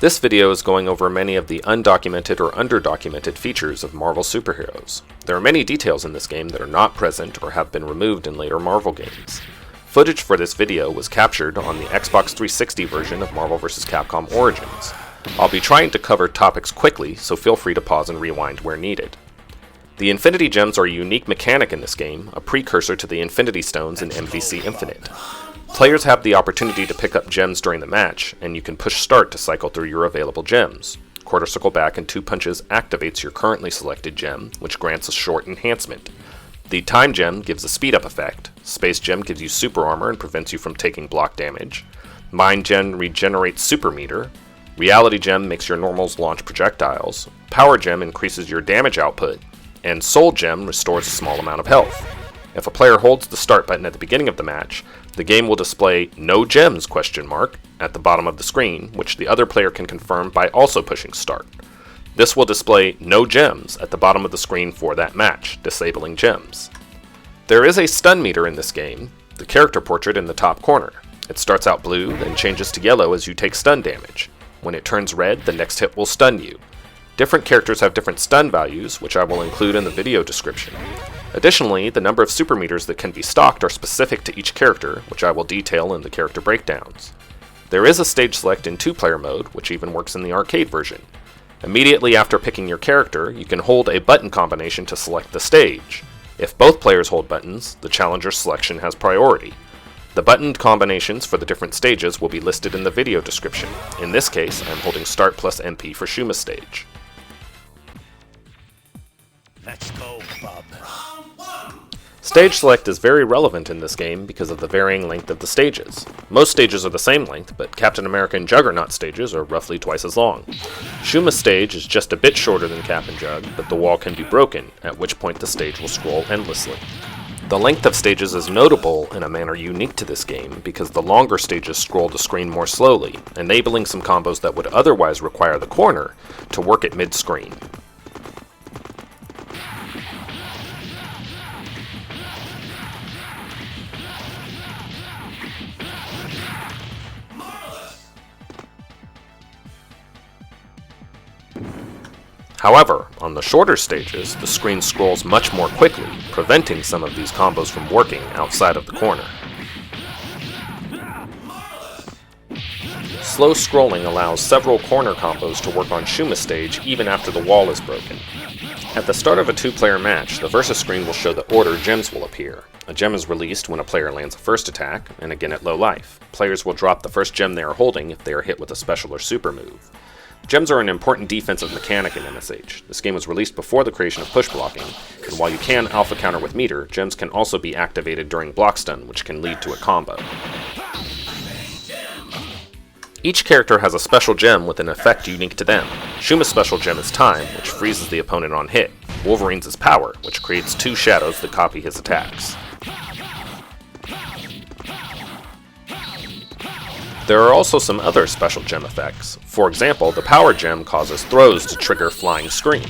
This video is going over many of the undocumented or underdocumented features of Marvel superheroes. There are many details in this game that are not present or have been removed in later Marvel games. Footage for this video was captured on the Xbox 360 version of Marvel vs. Capcom Origins. I'll be trying to cover topics quickly, so feel free to pause and rewind where needed. The Infinity Gems are a unique mechanic in this game, a precursor to the Infinity Stones in MVC Infinite. Players have the opportunity to pick up gems during the match, and you can push start to cycle through your available gems. Quarter circle back and 2 punches activates your currently selected gem, which grants a short enhancement. The time gem gives a speed up effect, space gem gives you super armor and prevents you from taking block damage, mind gem regenerates super meter, reality gem makes your normals launch projectiles, power gem increases your damage output, and soul gem restores a small amount of health. If a player holds the start button at the beginning of the match, the game will display "No Gems?" at the bottom of the screen, which the other player can confirm by also pushing start. This will display "No Gems" at the bottom of the screen for that match, disabling gems. There is a stun meter in this game, the character portrait in the top corner. It starts out blue, then changes to yellow as you take stun damage. When it turns red, the next hit will stun you. Different characters have different stun values, which I will include in the video description. Additionally, the number of super meters that can be stocked are specific to each character, which I will detail in the character breakdowns. There is a stage select in 2-player mode, which even works in the arcade version. Immediately after picking your character, you can hold a button combination to select the stage. If both players hold buttons, the challenger's selection has priority. The buttoned combinations for the different stages will be listed in the video description. In this case, I'm holding Start+MP for Shuma stage. Let's go, bub. Stage select is very relevant in this game because of the varying length of the stages. Most stages are the same length, but Captain America and Juggernaut stages are roughly twice as long. Shuma's stage is just a bit shorter than Cap and Jug, but the wall can be broken, at which point the stage will scroll endlessly. The length of stages is notable in a manner unique to this game because the longer stages scroll the screen more slowly, enabling some combos that would otherwise require the corner to work at mid-screen. However, on the shorter stages, the screen scrolls much more quickly, preventing some of these combos from working outside of the corner. Slow scrolling allows several corner combos to work on Shuma stage even after the wall is broken. At the start of a 2-player match, the versus screen will show the order gems will appear. A gem is released when a player lands a first attack, and again at low life. Players will drop the first gem they are holding if they are hit with a special or super move. Gems are an important defensive mechanic in MSH. This game was released before the creation of push blocking, and while you can alpha counter with meter, gems can also be activated during block stun, which can lead to a combo. Each character has a special gem with an effect unique to them. Shuma's special gem is Time, which freezes the opponent on hit. Wolverine's is Power, which creates 2 shadows that copy his attacks. There are also some other special gem effects. For example, the Power gem causes throws to trigger Flying Screen.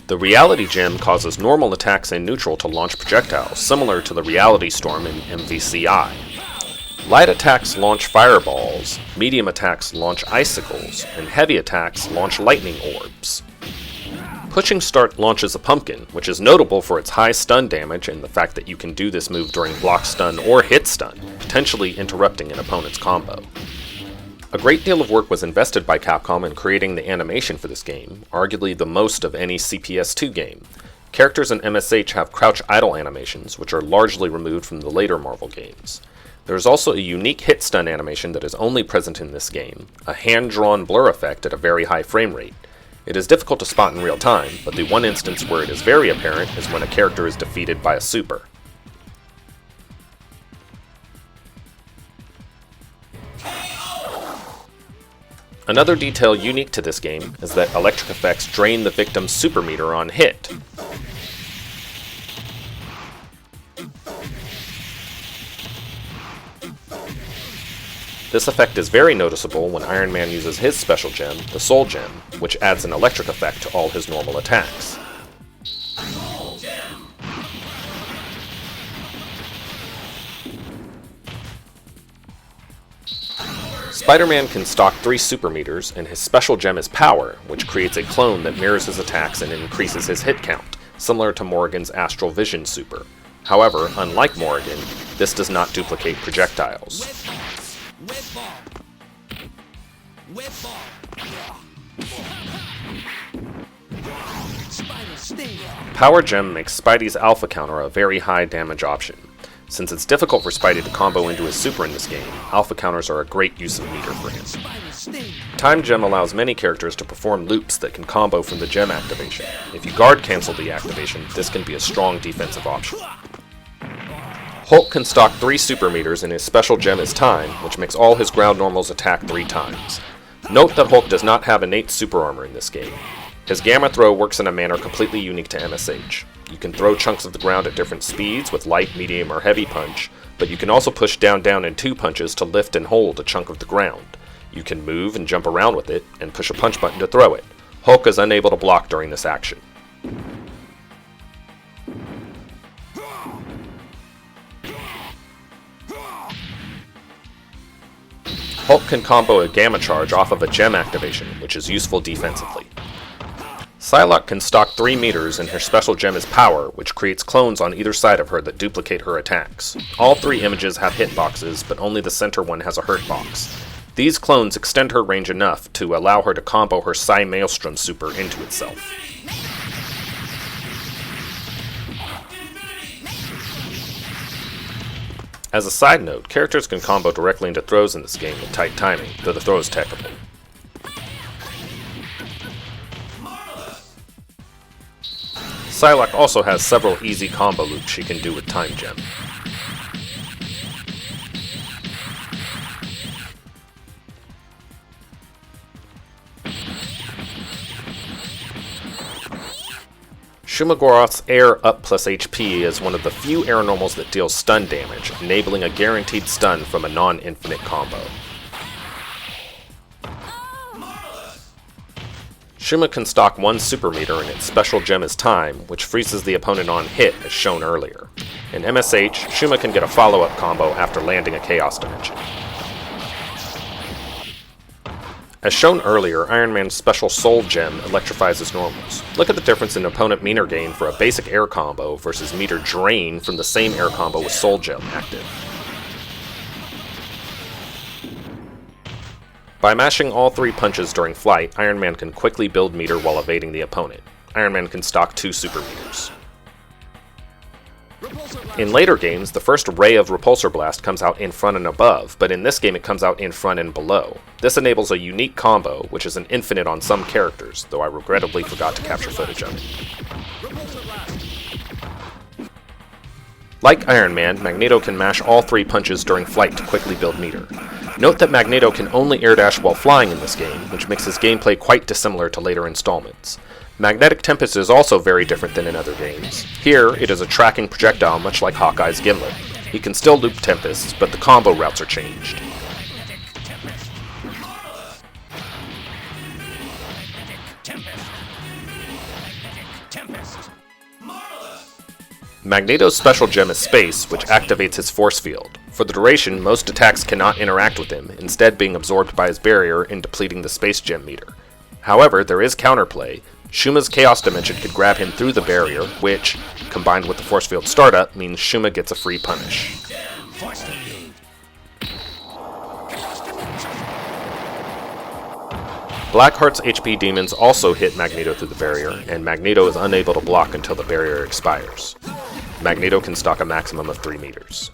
The Reality gem causes normal attacks in neutral to launch projectiles, similar to the Reality Storm in MVCI. Light attacks launch fireballs, medium attacks launch icicles, and heavy attacks launch lightning orbs. Pushing Start launches a pumpkin, which is notable for its high stun damage and the fact that you can do this move during block stun or hit stun, potentially interrupting an opponent's combo. A great deal of work was invested by Capcom in creating the animation for this game, arguably the most of any CPS2 game. Characters in MSH have crouch idle animations, which are largely removed from the later Marvel games. There is also a unique hit stun animation that is only present in this game, a hand-drawn blur effect at a very high frame rate. It is difficult to spot in real time, but the one instance where it is very apparent is when a character is defeated by a super. Another detail unique to this game is that electric effects drain the victim's super meter on hit. This effect is very noticeable when Iron Man uses his special gem, the Soul Gem, which adds an electric effect to all his normal attacks. Spider-Man can stock 3 super meters, and his special gem is Power, which creates a clone that mirrors his attacks and increases his hit count, similar to Morrigan's Astral Vision super. However, unlike Morrigan, this does not duplicate projectiles. Power Gem makes Spidey's alpha counter a very high damage option. Since it's difficult for Spidey to combo into his super in this game, alpha counters are a great use of meter for him. Time Gem allows many characters to perform loops that can combo from the gem activation. If you guard cancel the activation, this can be a strong defensive option. Hulk can stock 3 super meters and his special gem is Time, which makes all his ground normals attack 3 times. Note that Hulk does not have innate super armor in this game. His Gamma Throw works in a manner completely unique to MSH. You can throw chunks of the ground at different speeds with light, medium, or heavy punch, but you can also push down in 2 punches to lift and hold a chunk of the ground. You can move and jump around with it, and push a punch button to throw it. Hulk is unable to block during this action. Hulk can combo a Gamma Charge off of a gem activation, which is useful defensively. Psylocke can stock 3 meters and her special gem is Power, which creates clones on either side of her that duplicate her attacks. All 3 images have hitboxes, but only the center one has a hurt box. These clones extend her range enough to allow her to combo her Psy Maelstrom super into itself. As a side note, characters can combo directly into throws in this game with tight timing, though the throw is technical. Psylocke also has several easy combo loops she can do with Time Gem. Shuma-Gorath's Air Up plus HP is one of the few air normals that deals stun damage, enabling a guaranteed stun from a non-infinite combo. Shuma can stock 1 super meter and its special gem is Time, which freezes the opponent on hit as shown earlier. In MSH, Shuma can get a follow-up combo after landing a Chaos Dimension. As shown earlier, Iron Man's special Soul Gem electrifies his normals. Look at the difference in opponent meter gain for a basic air combo versus meter drain from the same air combo with Soul Gem active. By mashing all 3 punches during flight, Iron Man can quickly build meter while evading the opponent. Iron Man can stock 2 super meters. In later games, the first ray of Repulsor Blast comes out in front and above, but in this game it comes out in front and below. This enables a unique combo, which is an infinite on some characters, though I regrettably forgot to capture footage of it. Like Iron Man, Magneto can mash all 3 punches during flight to quickly build meter. Note that Magneto can only air dash while flying in this game, which makes his gameplay quite dissimilar to later installments. Magnetic Tempest is also very different than in other games. Here, it is a tracking projectile much like Hawkeye's Gimlet. He can still loop Tempests, but the combo routes are changed. Magneto's special gem is Space, which activates his force field. For the duration, most attacks cannot interact with him, instead being absorbed by his barrier and depleting the Space Gem meter. However, there is counterplay. Shuma's Chaos Dimension could grab him through the barrier, which, combined with the force field startup, means Shuma gets a free punish. Blackheart's HP demons also hit Magneto through the barrier, and Magneto is unable to block until the barrier expires. Magneto can stock a maximum of 3 meters.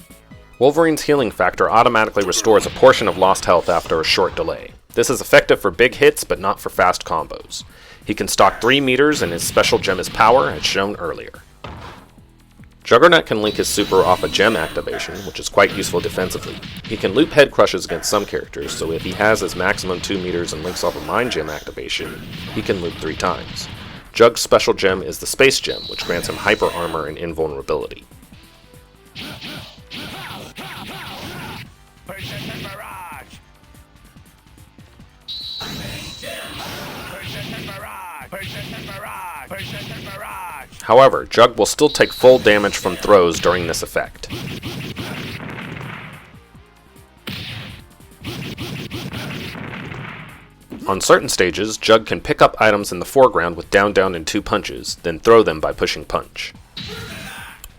Wolverine's healing factor automatically restores a portion of lost health after a short delay. This is effective for big hits, but not for fast combos. He can stock 3 meters and his special gem is Power, as shown earlier. Juggernaut can link his super off a gem activation, which is quite useful defensively. He can loop head crushes against some characters, so if he has his maximum 2 meters and links off a Mind Gem activation, he can loop 3 times. Jug's special gem is the Space Gem, which grants him hyper armor and invulnerability. However, Jug will still take full damage from throws during this effect. On certain stages, Jug can pick up items in the foreground with down down and 2 punches, then throw them by pushing punch.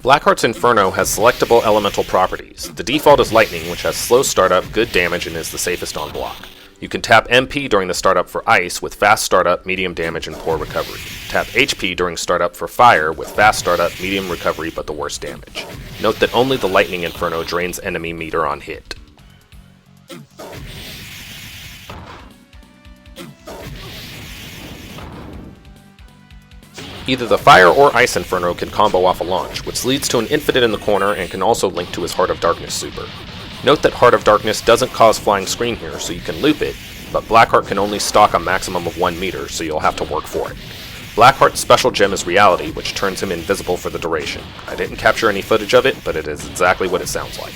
Blackheart's Inferno has selectable elemental properties. The default is Lightning, which has slow startup, good damage, and is the safest on block. You can tap MP during the startup for Ice with fast startup, medium damage, and poor recovery. Tap HP during startup for Fire with fast startup, medium recovery, but the worst damage. Note that only the Lightning Inferno drains enemy meter on hit. Either the Fire or Ice Inferno can combo off a launch, which leads to an infinite in the corner and can also link to his Heart of Darkness super. Note that Heart of Darkness doesn't cause flying screen here, so you can loop it, but Blackheart can only stock a maximum of 1 meter, so you'll have to work for it. Blackheart's special gem is Reality, which turns him invisible for the duration. I didn't capture any footage of it, but it is exactly what it sounds like.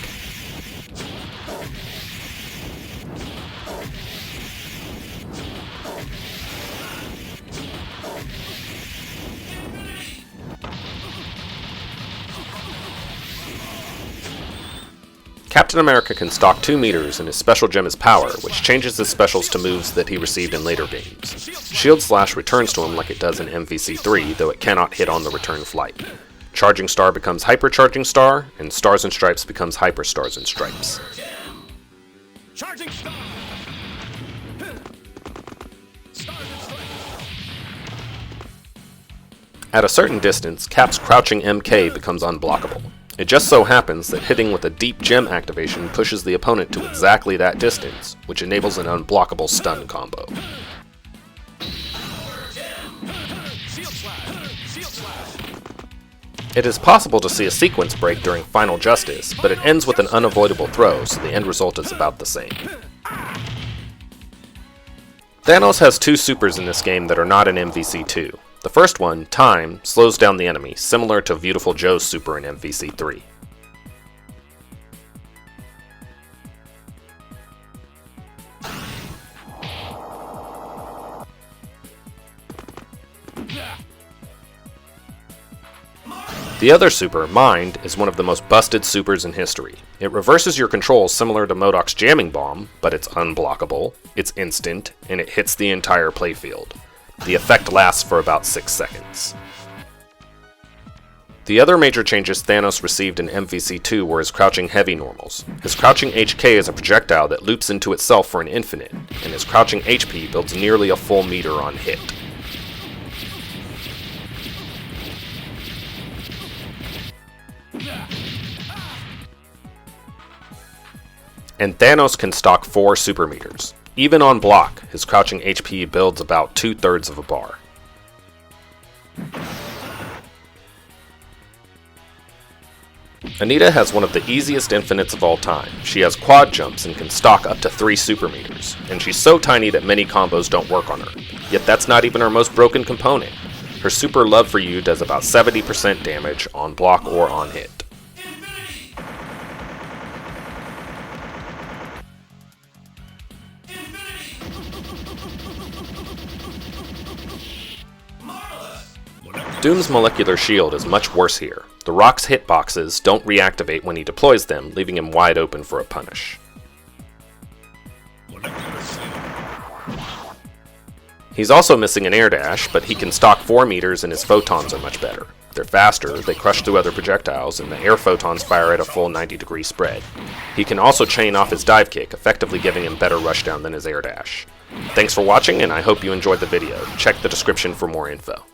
Captain America can stock 2 meters, and his special gem is Power, which changes his specials to moves that he received in later games. Shield Slash returns to him like it does in MVC3, though it cannot hit on the return flight. Charging Star becomes Hypercharging Star, and Stars and Stripes becomes Hyper Stars and Stripes. Charging star. At a certain distance, Cap's crouching MK becomes unblockable. It just so happens that hitting with a deep gem activation pushes the opponent to exactly that distance, which enables an unblockable stun combo. It is possible to see a sequence break during Final Justice, but it ends with an unavoidable throw, so the end result is about the same. Thanos has 2 supers in this game that are not in MVC2. The first one, Time, slows down the enemy, similar to Beautiful Joe's super in MVC3. The other super, Mind, is one of the most busted supers in history. It reverses your controls similar to MODOK's Jamming Bomb, but it's unblockable, it's instant, and it hits the entire playfield. The effect lasts for about 6 seconds. The other major changes Thanos received in MVC2 were his crouching heavy normals. His crouching HK is a projectile that loops into itself for an infinite, and his crouching HP builds nearly a full meter on hit. And Thanos can stock 4 super meters. Even on block, his crouching HP builds about 2/3 of a bar. Anita has one of the easiest infinites of all time. She has quad jumps and can stock up to 3 super meters, and she's so tiny that many combos don't work on her. Yet that's not even her most broken component. Her super Love for You does about 70% damage on block or on hit. Doom's molecular shield is much worse here. The Rock's hitboxes don't reactivate when he deploys them, leaving him wide open for a punish. He's also missing an air dash, but he can stock 4 meters and his photons are much better. They're faster, they crush through other projectiles, and the air photons fire at a full 90-degree spread. He can also chain off his dive kick, effectively giving him better rushdown than his air dash. Thanks for watching, and I hope you enjoyed the video. Check the description for more info.